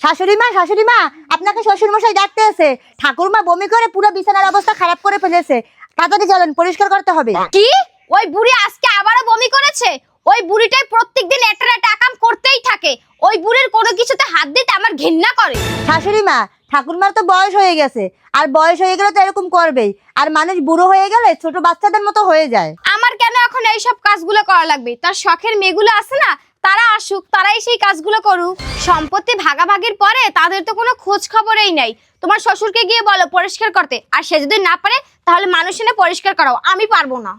শাশুড়ি মা, আপনাকে শ্বশুর মশাই ডাকতে আছে। ঠাকুরমা বমি করে পুরো বিছানার অবস্থা খারাপ করে ফেলেছে। তাড়াতাড়ি চলেন, পরিষ্কার করতে হবে। কি? ওই বুড়ি আজকে আবারও বমি করেছে? ওই বুড়িটাই প্রত্যেকদিন একটা না একটা কাম করতেই থাকে। ওই বুড়ির কোনো কিছুতে হাত দিতে আমার ঘৃণা করে। শাশুড়ি মা, ঠাকুরমার তো বয়স হয়ে গেছে, আর বয়স হয়ে গেলে তো এরকম করবেই। আর মানুষ বুড়ো হয়ে গেলে ছোট বাচ্চাদের মতো হয়ে যায়। আমার কেন এখন এইসব কাজগুলো করা লাগবে? তার শখের মেয়েগুলো আছে না, তারা আসুক, তারাই সেই কাজগুলো করুক। সম্পত্তি ভাগাভাগির পরে তাদের তো কোনো খোঁজ খবরই নাই। তোমার শ্বশুরকে গিয়ে বলো পরিষ্কার করতে, আর সে যদি না পারে তাহলে মানুষ এনে পরিষ্কার করাও। আমি পারবো না।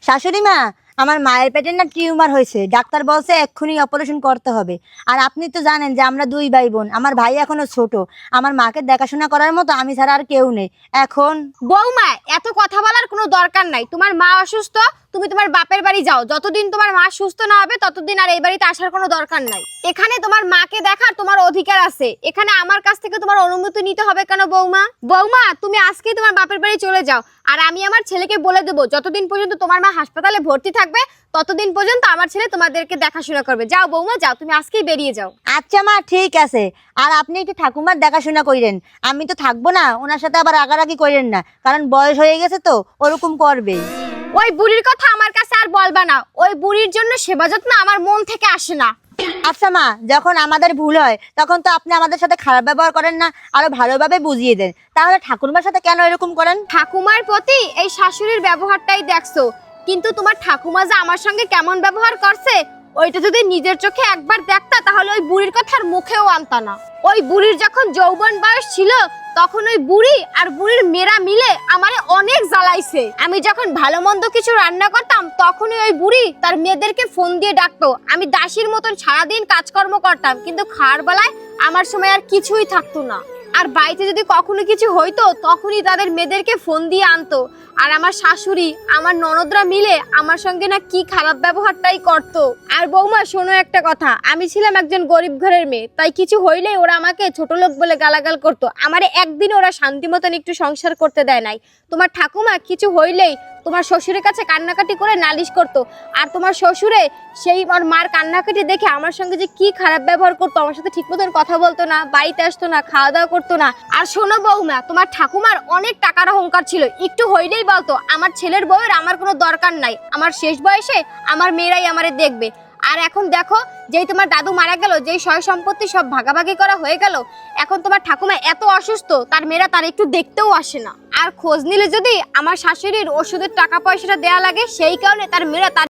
শাশুড়ি মা, আমার মায়ের পেটে না টিউমার হয়েছে। ডাক্তার বলছে এক্ষুনি অপারেশন করতে হবে। আর আপনি তো জানেন যে আমরা দুই ভাই বোন, আমার ভাই এখনো ছোট। আমার মাকে দেখাশোনা করার মতো আমি ছাড়া আর কেউ নেই এখন। বৌমা, এত কথা বলার কোনো দরকার নাই। তোমার মা অসুস্থ, তুমি তোমার বাপের বাড়ি যাও। যতদিন তোমার মা সুস্থ না হবে ততদিন আর এই বাড়িতে আসার কোনো দরকার নাই। এখানে তোমার মাকে দেখার তোমার অধিকার আছে। এখানে আমার কাছ থেকে তোমার অনুমতি নিতে হবে কেন বৌমা? বৌমা, তুমি আজকেই তোমার বাপের বাড়ি চলে যাও। আর আমি আমার ছেলেকে বলে দেবো, যতদিন পর্যন্ত তোমার মা হাসপাতালে ভর্তি থাকবে ততদিন পর্যন্ত আমার ছেলে তোমাদেরকে দেখাশোনা করবে। যাও বৌমা, যাও, তুমি আজকেই বেরিয়ে যাও। আচ্ছা মা, ঠিক আছে। আর আপনি একটু ঠাকুমার দেখাশোনা করেন। আমি তো থাকবো না, ওনার সাথে আবার রাগারাগি করেন না, কারণ বয়স হয়ে গেছে তো ওরকম করবেই। ওই বুড়ির কথা আমার কাছে আর বলবা না। ওই বুড়ির জন্য সেবা যত্ন আমার মন থেকে আসে না। আচ্ছা মা, যখন আমাদের ভুল হয় তখন তো আপনি আমাদের সাথে খারাপ ব্যবহার করেন না, আরো ভালোভাবে বুঝিয়ে দেন। তাহলে ঠাকুরমার সাথে কেন এরকম করেন? ঠাকুমার প্রতি এই শাশুড়ির ব্যবহারটাই দেখছো, কিন্তু তোমার ঠাকুমা যে আমার সঙ্গে কেমন ব্যবহার করছে ওইটা যদি নিজের চোখে একবার দেখতা তাহলে ওই বুড়ির কথার মুখেও আনতা না। ওই বুড়ির যখন যৌবন বয়স ছিল তখন ওই বুড়ি আর বুড়ির মেয়েরা মিলে আমারে অনেক জ্বালাইছে। আমি যখন ভালো মন্দ কিছু রান্না করতাম তখনই ওই বুড়ি তার মেয়েদেরকে ফোন দিয়ে ডাকতো। আমি দাসীর মতন সারাদিন কাজকর্ম করতাম, কিন্তু খাওয়ার বেলায় আমার সময় আর কিছুই থাকতো না। আর বাড়িতে যদি কখনো কিছু হইতো তখনই তাদের মেয়েদেরকে ফোন দিয়ে আনতো। আর আমার শাশুড়ি, আমার ননদরা মিলে আমার সঙ্গে না কি খারাপ ব্যবহারটাই করতো। আর বৌমা শোনো একটা কথা, আমি ছিলাম একজন গরিব ঘরের মেয়ে, তাই কিছু হইলেই ওরা আমাকে ছোট লোক বলে গালাগাল করতো। আমারে একদিন ওরা শান্তি মতন একটু সংসার করতে দেয় নাই। তোমার ঠাকুমা কিছু হইলেই তোমার শ্বশুরের কাছে কান্নাকাটি করে নালিশ করতো। আর তোমার শ্বশুরে সেই ওর মার কান্নাকাটি দেখে আমার সঙ্গে যে কি খারাপ ব্যবহার করতো, আমার সাথে ঠিক মতন কথা বলতো না, বাড়িতে আসতো না, খাওয়া দাওয়া করতো না। আর শোনো বৌমা, তোমার ঠাকুমার অনেক টাকার অহংকার ছিল। একটু হইলেই বলতো আমার ছেলের বউয়ের আমার কোনো দরকার নাই, আমার শেষ বয়সে আমার মেয়েরাই আমারে দেখবে। আর এখন দেখো, যেই তোমার দাদু মারা গেল, যেই সয় সম্পত্তি সব ভাগাভাগি করা হয়ে গেল, এখন তোমার ঠাকুমা এত অসুস্থ তার মেয়েরা তার একটু দেখতেও আসে না। আর খোঁজ নিলে যদি আমার শাশুড়ির ওষুধের টাকা পয়সাটা দেয়া লাগে, সেই কারণে তার মেয়েরা